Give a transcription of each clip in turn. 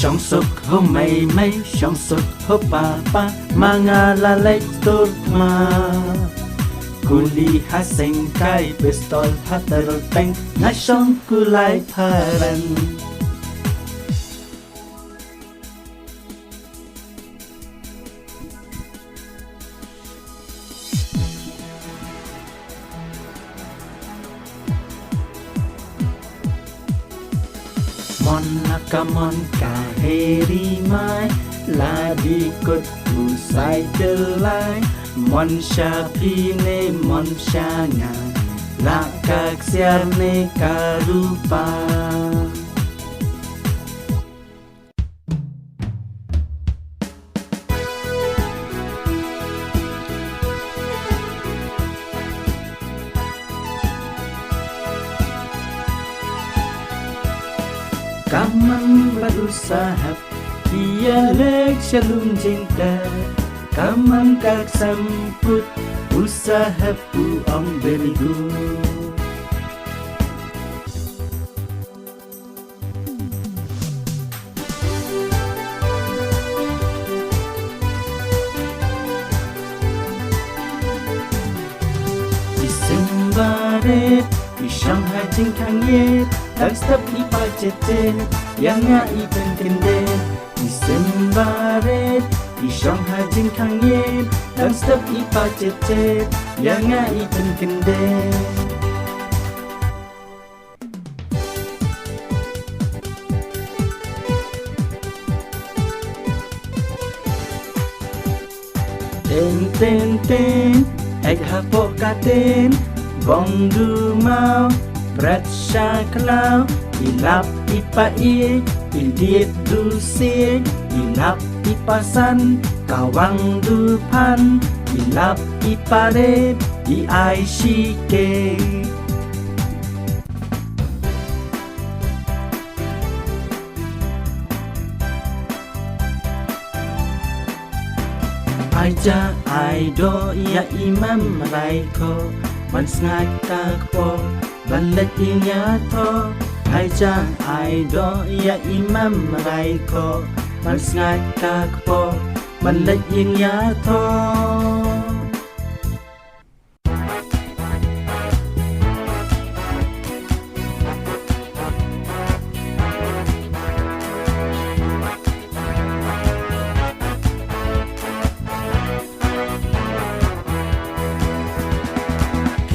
Song suk ho may may song suk ho papa mga lalay turma Kuli haseng kai pistol hatar peng na song kulay paran Mon nakamon kaheri mai la di kut usai delai mon syapine mon syanga la kaksiarne karupa Kamang berusaha Ia lek shalom cinta Kamang kak samput Usaha puang berigu Disembaret Di Shanghai jingkang yet Dag step ipa cecet Yang nga ipen kendet Disembaret Di Shanghai jingkang yet Dag step ipa cecet Yang nga ipen kendet Ten ten ten Ek hapok katen Bong du mau Brat syaklau Ilap ipa i Ildiet du sig Ilap ipa san Kawang du pan Ilap ipa red I ai shike Aja ai do ya imam raiko Man snag takpo Balik inya to Ai chang ai do ya imam raiko Man sngat kakpo Balik inya to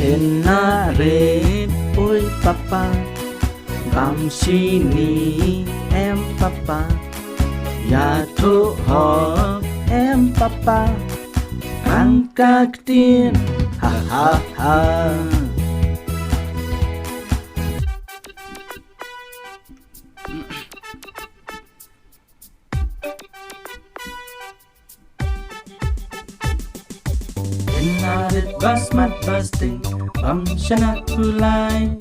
Kenare ôi papa Bam sini em papa Ya thu họ em papa Ăn các tiên ha ha ha Kenare basmat basting Bam shanat kulai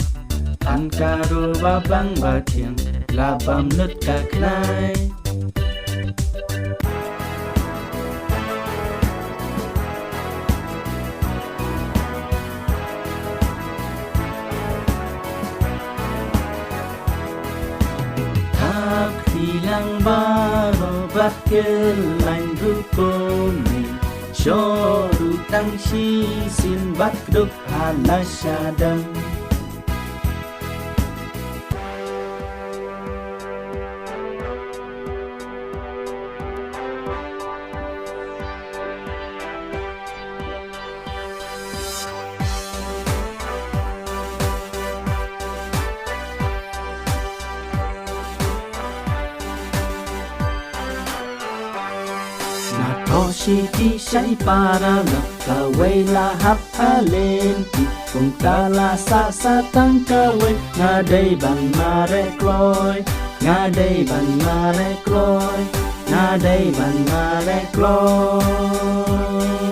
An karo babang batiang Labam nut kaklai Thap hilang baro bakil lain rukoni Shoru tang shi sin bat duk halasyadam Natoshi ti siya para nakaway lahap halin cùng ta là sa tăng ca quên nga đây bằng ma rê cloi nga đây bằng ma rê cloi nga đây bằng ma rê cloi